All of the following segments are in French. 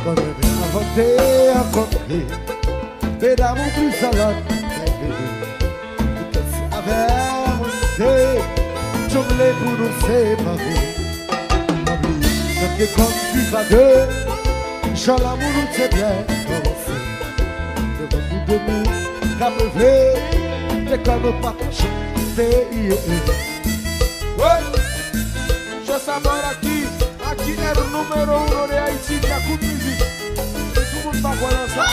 Quand je vais inventer un concret, mais d'amour plus salade, qu'est-ce avec mon thé, je voulais pour nous séparer. N'oublie que comme tu vas deux, Jean l'amour nous c'est bien commencé. Devant nous debout, qu'à me lever, mais quand nous partageons, c'est ouais. Je savoir aqui era o número 1 de Haïti de la Coupe Musique. Tout le monde va voir ça.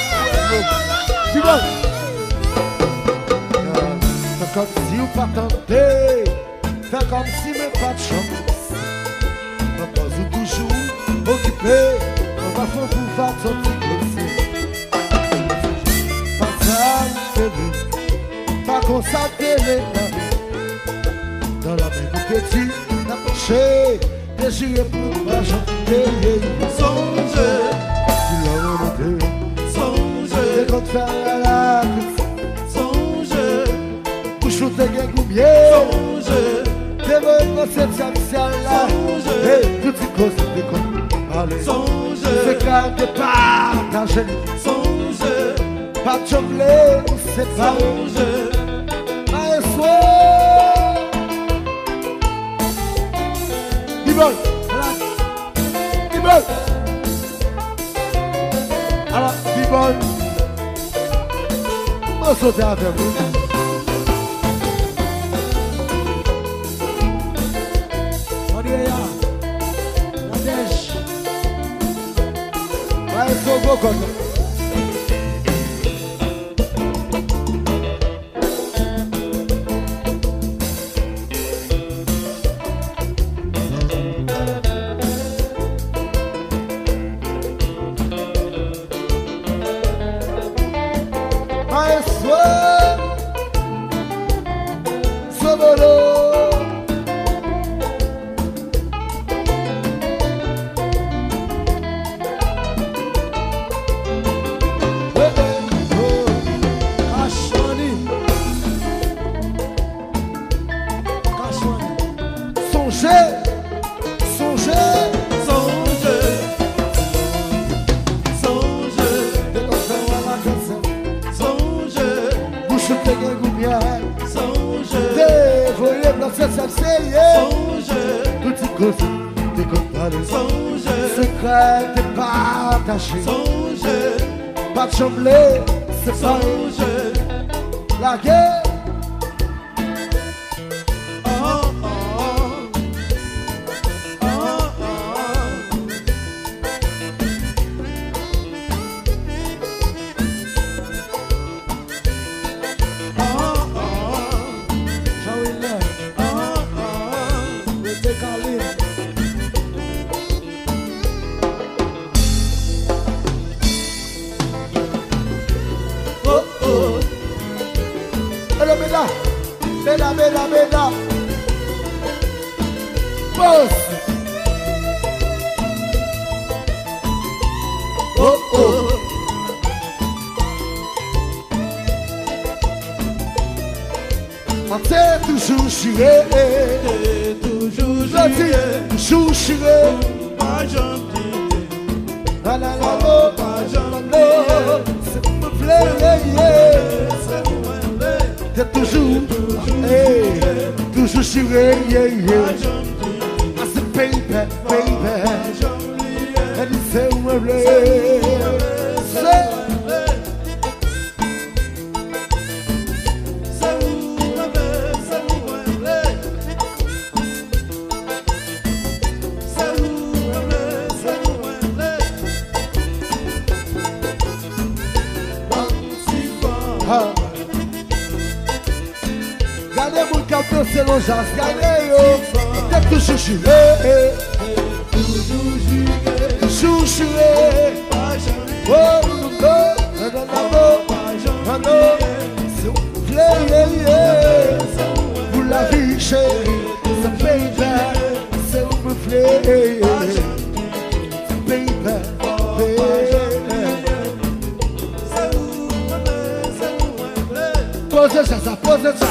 Dis-moi. Fais comme si on pas tenté, fais comme si mais pas de chance. On pose toujours occupé, on va faire pour faire son petit dossier. Pas ça, c'est vu, pas qu'on s'appelle dans la même petit, n'a marché. Désiré pour ma chanter. Songe, tu l'as remonté. songe, et quand tu fais la songe, pour shooter un goumier. songe, t'es venu dans cette salle-là. Et toutes ces causes de comme allez. songe, C'est quand t'es partagé. songe, Pas de chocolat, c'est pas. songe. Un soir. B-Boy. Alors, B-Boy, on va sauter avec vous. On y est là. La neige. Ouais, c'est au beau côté. Pas de chambler, c'est pas la guerre. Oh, oh, oh, oh, oh, oh, Jean-Willem, oh, oh. le décalé. Bella, bella, bella. Boss. Oh, oh. C'est toujours chiré. Toujours Gentil, toujours chiré. pas gentil, La la la la. pas gentil. S'il te plaît, t'es toujours, toujours chiré, yeah, yeah. I said, baby, baby, and you say, well, say, gardez mon carton, c'est l'ongeance, gardez, t'es toujours chiré, toujours chiré. Oh, no, no, no, no, no, s'il vous plaît, yeah, yeah. Vous la vie chérie, c'est baby, s'il vous plaît, baby, pose ça, pose ça.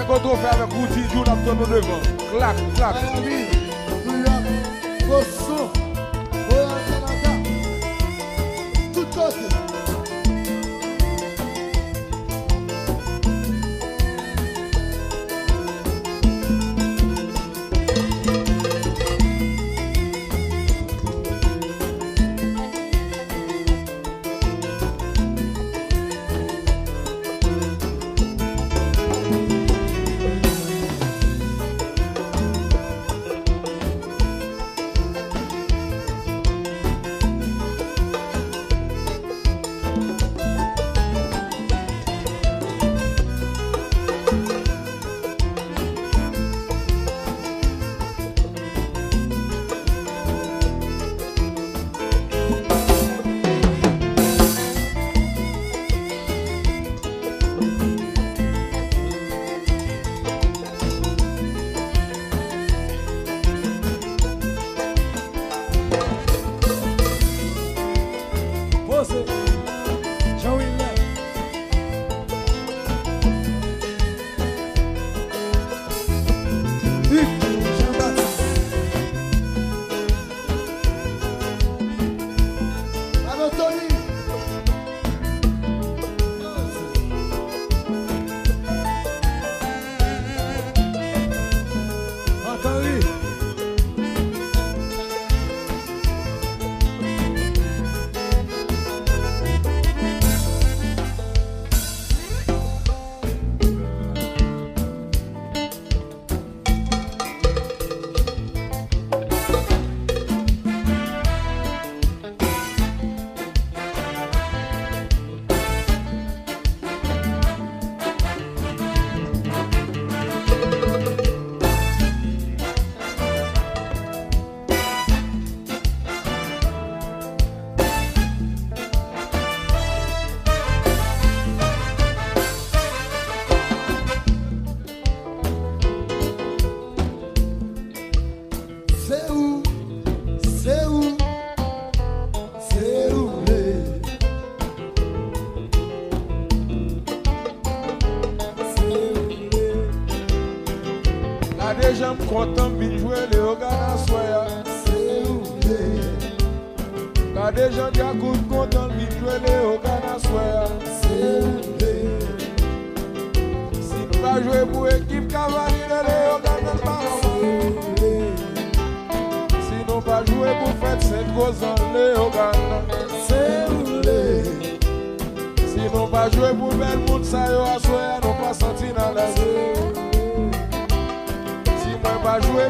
C'est qu'on doit faire avec outil, jour dans ton devant. Clac, clac. Tout côté. J'aime content de jouer les organes à soya. Quand des gens qui sont contents de jouer les organes à soya. Si nous pas jouer pour l'équipe cavalier, les organes pas. Si nous pas jouer pour faire Saint-Rosan, les organes. Si nous pas jouer pour Belmont, ça y est à soya, nous pas senti dans la vie. Pas jouer